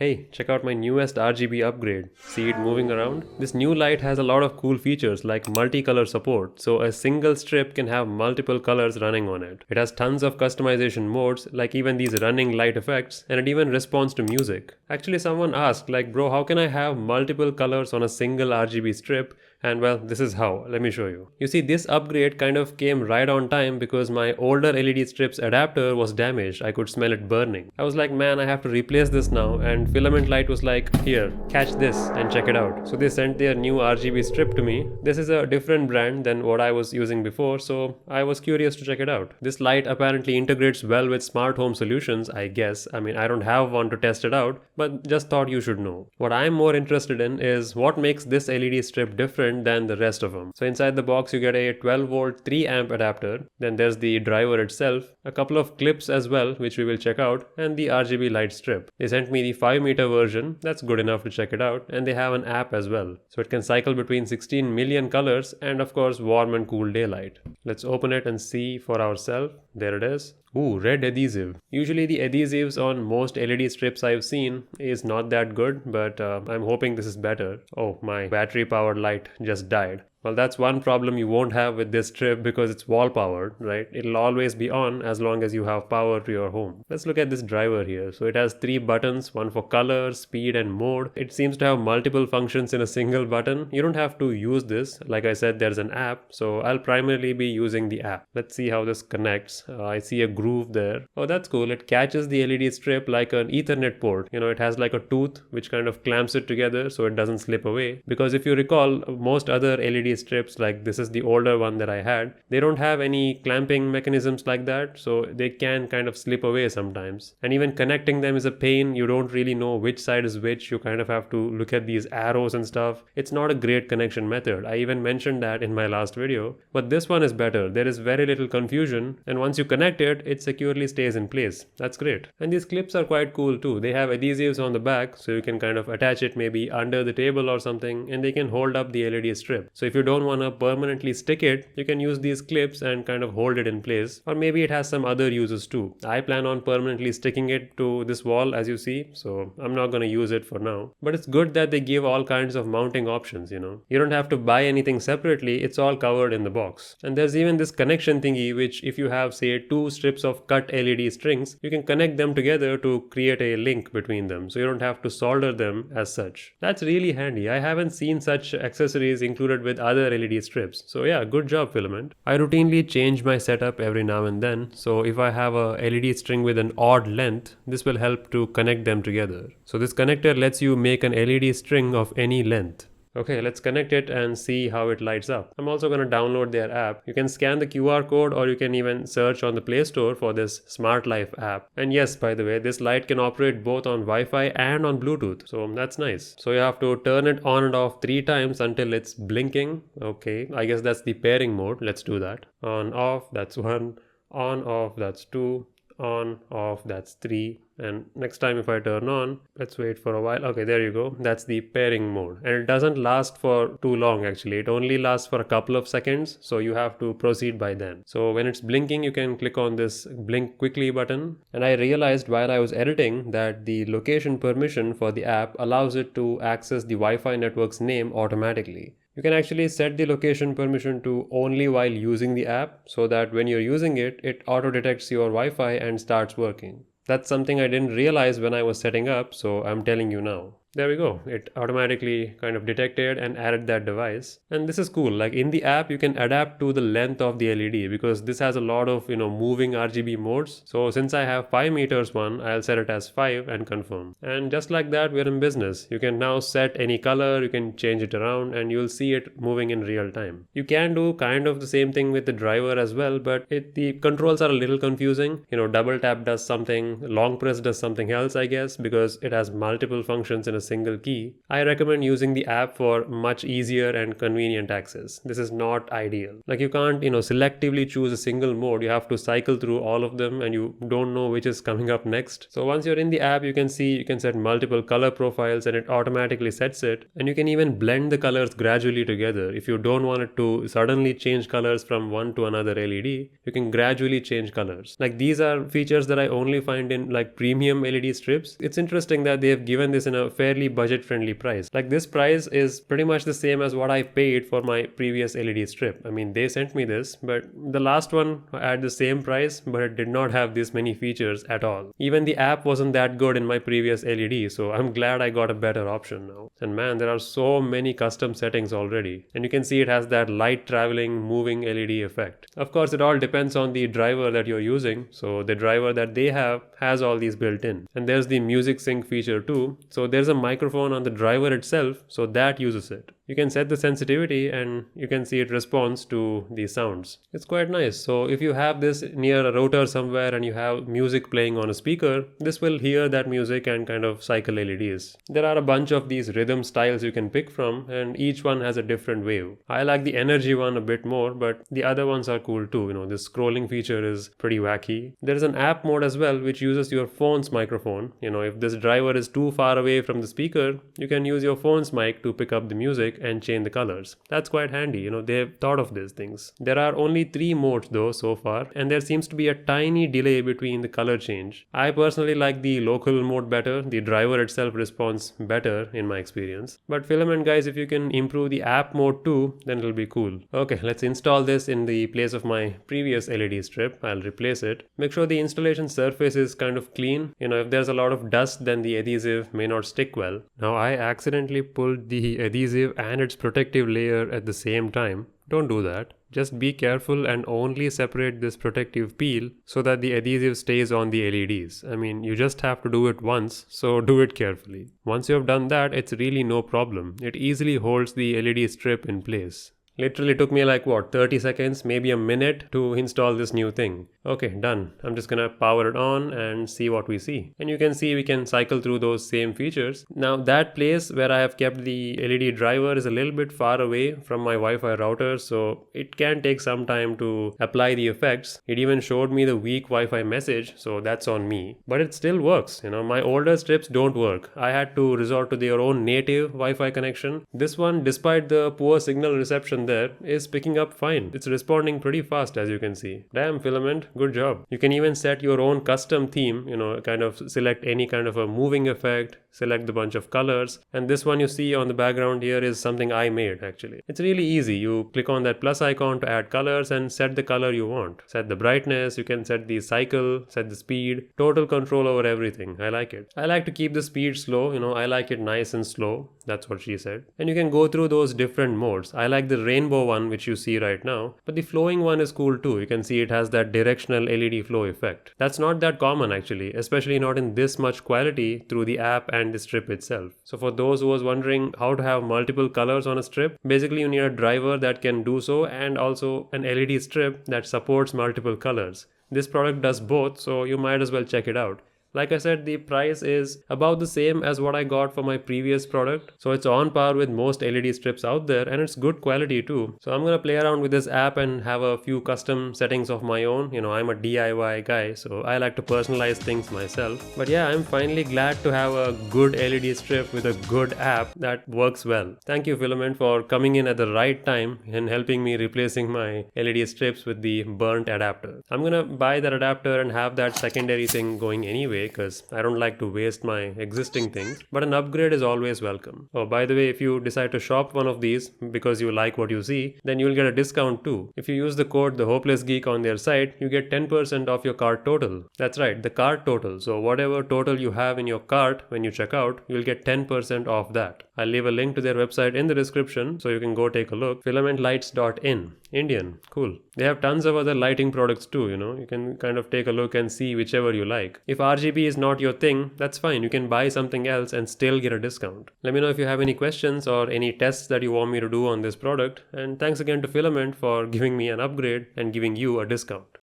Hey, check out my newest RGB upgrade. See it moving around? This new light has a lot of cool features like multicolor support, so a single strip can have multiple colors running on it. It has tons of customization modes, like even these running light effects, and it even responds to music. Actually, someone asked, like, bro, how can I have multiple colors on a single RGB strip? And well, this is how. Let me show you. You see, this upgrade kind of came right on time because my older LED strips adapter was damaged. I could smell it burning. I was like, man, I have to replace this now. And Filament Light was like, here, catch this and check it out. So they sent their new RGB strip to me. This is a different brand than what I was using before, so I was curious to check it out. This light apparently integrates well with smart home solutions, I guess. I mean, I don't have one to test it out, but just thought you should know. What I'm more interested in is what makes this LED strip different than the rest of them. So inside the box you get a 12 volt 3 amp adapter, then there's the driver itself, a couple of clips as well which we will check out, and the RGB light strip. They sent me the 5-meter version, that's good enough to check it out, and they have an app as well. So it can cycle between 16 million colors and of course warm and cool daylight. Let's open it and see for ourselves. There it is. Ooh, red adhesive. Usually the adhesives on most LED strips I've seen is not that good, but I'm hoping this is better. Oh, my battery powered light just died. Well, that's one problem you won't have with this strip because it's wall powered, right? It'll always be on as long as you have power to your home. Let's look at this driver here. So it has 3 buttons, one for color, speed and mode. It seems to have multiple functions in a single button. You don't have to use this. Like I said, there's an app, so I'll primarily be using the app. Let's see how this connects. I see a groove there. Oh, that's cool. It catches the LED strip like an Ethernet port. You know, it has like a tooth which kind of clamps it together so it doesn't slip away. Because if you recall, most other LED strips, like this is the older one that I had, they don't have any clamping mechanisms like that, so they can kind of slip away sometimes. And even connecting them is a pain. You don't really know which side is which. You kind of have to look at these arrows and stuff. It's not a great connection method. I even mentioned that in my last video, but this one is better. There is very little confusion, and once you connect it, it securely stays in place. That's great. And these clips are quite cool too. They have adhesives on the back, so you can kind of attach it maybe under the table or something, and they can hold up the LED strip. So if you don't want to permanently stick it, you can use these clips and kind of hold it in place, or maybe it has some other uses too. I plan on permanently sticking it to this wall, as you see, so I'm not going to use it for now. But it's good that they give all kinds of mounting options, you know. You don't have to buy anything separately, it's all covered in the box. And there's even this connection thingy, which if you have say 2 strips of cut LED strings, you can connect them together to create a link between them, so you don't have to solder them as such. That's really handy. I haven't seen such accessories included with other LED strips. So yeah, good job Filament. I routinely change my setup every now and then, so if I have a LED string with an odd length, this will help to connect them together. So this connector lets you make an LED string of any length. Okay, let's connect it and see how it lights up. I'm also going to download their app. You can scan the QR code, or you can even search on the Play Store for this Smart Life app. And yes, by the way, this light can operate both on Wi-Fi and on Bluetooth. So that's nice. So you have to turn it on and off 3 times until it's blinking. Okay, I guess that's the pairing mode. Let's do that. On, off, that's 1. On, off, that's 2. On, off, that's 3. And next time if I turn on, let's wait for a while. Okay, there you go. That's the pairing mode. And it doesn't last for too long actually. It only lasts for a couple of seconds. So you have to proceed by then. So when it's blinking, you can click on this blink quickly button. And I realized while I was editing that the location permission for the app allows it to access the Wi-Fi network's name automatically. You can actually set the location permission to only while using the app, so that when you're using it, it auto detects your Wi-Fi and starts working. That's something I didn't realize when I was setting up, so I'm telling you now. There we go. It automatically kind of detected and added that device. And this is cool. Like in the app, you can adapt to the length of the LED because this has a lot of, moving RGB modes. So since I have 5 meters one, I'll set it as 5 and confirm. And just like that, we're in business. You can now set any color, you can change it around, and you'll see it moving in real time. You can do kind of the same thing with the driver as well, but the controls are a little confusing. Double tap does something, long press does something else, I guess, because it has multiple functions in a single key, I recommend using the app for much easier and convenient access. This is not ideal. Like you can't, selectively choose a single mode. You have to cycle through all of them and you don't know which is coming up next. So once you're in the app, you can see you can set multiple color profiles and it automatically sets it. And you can even blend the colors gradually together. If you don't want it to suddenly change colors from one to another LED, you can gradually change colors. Like these are features that I only find in like premium LED strips. It's interesting that they have given this in a fairly budget friendly price. Like this price is pretty much the same as what I paid for my previous LED strip. I mean, they sent me this, but the last one had the same price, but it did not have this many features at all. Even the app wasn't that good in my previous LED, so I'm glad I got a better option now. And man, there are so many custom settings already. And you can see it has that light traveling, moving LED effect. Of course, it all depends on the driver that you're using. So the driver that they have has all these built in. And there's the music sync feature too. So there's a microphone on the driver itself, so that uses it. You can set the sensitivity and you can see it responds to the sounds. It's quite nice. So if you have this near a router somewhere and you have music playing on a speaker, this will hear that music and kind of cycle LEDs. There are a bunch of these rhythm styles you can pick from and each one has a different wave. I like the energy one a bit more, but the other ones are cool too. This scrolling feature is pretty wacky. There is an app mode as well which uses your phone's microphone. If this driver is too far away from the speaker, you can use your phone's mic to pick up the music and change the colors. That's quite handy. They've thought of these things. There are only 3 modes though so far, and there seems to be a tiny delay between the color change. I personally like the local mode better. The driver itself responds better in my experience. But Filament guys, if you can improve the app mode too, then it'll be cool. Okay, let's install this in the place of my previous LED strip. I'll replace it. Make sure the installation surface is kind of clean. If there's a lot of dust, then the adhesive may not stick well. Now I accidentally pulled the adhesive and its protective layer at the same time. Don't do that. Just be careful and only separate this protective peel so that the adhesive stays on the LEDs. I mean, you just have to do it once, so do it carefully. Once you have done that, it's really no problem. It easily holds the LED strip in place. Literally took me like 30 seconds, maybe a minute to install this new thing. Okay, done. I'm just gonna power it on and see what we see. And you can see we can cycle through those same features. Now that place where I have kept the LED driver is a little bit far away from my Wi-Fi router, so it can take some time to apply the effects. It even showed me the weak Wi-Fi message, so that's on me. But it still works. My older strips don't work. I had to resort to their own native Wi-Fi connection. This one, despite the poor signal reception there, is picking up fine. It's responding pretty fast, as you can see. Damn, Filament, good job. You can even set your own custom theme, kind of select any kind of a moving effect, select the bunch of colors, and this one you see on the background here is something I made actually. It's really easy. You click on that plus icon to add colors and set the color you want. Set the brightness, you can set the cycle, set the speed, total control over everything. I like it. I like to keep the speed slow, I like it nice and slow. That's what she said. And you can go through those different modes. I like the rainbow one which you see right now, but the flowing one is cool too. You can see it has that directional LED flow effect. That's not that common actually, especially not in this much quality through the app and the strip itself. So for those who was wondering how to have multiple colors on a strip, basically you need a driver that can do so and also an LED strip that supports multiple colors. This product does both, so you might as well check it out. Like I said, the price is about the same as what I got for my previous product. So it's on par with most LED strips out there and it's good quality too. So I'm gonna play around with this app and have a few custom settings of my own. I'm a DIY guy, so I like to personalize things myself. But yeah, I'm finally glad to have a good LED strip with a good app that works well. Thank you, Filament, for coming in at the right time and helping me replacing my LED strips with the burnt adapter. I'm gonna buy that adapter and have that secondary thing going anyway, because I don't like to waste my existing things, but an upgrade is always welcome. Oh, by the way, if you decide to shop one of these because you like what you see, then you'll get a discount too. If you use the code The Hopeless Geek on their site, you get 10% off your cart total. That's right, the cart total. So whatever total you have in your cart when you check out, you'll get 10% off that. I'll leave a link to their website in the description so you can go take a look. Filamentlights.in. Indian. Cool. They have tons of other lighting products too, You can kind of take a look and see whichever you like. If RGB is not your thing, that's fine. You can buy something else and still get a discount. Let me know if you have any questions or any tests that you want me to do on this product. And thanks again to Filament for giving me an upgrade and giving you a discount.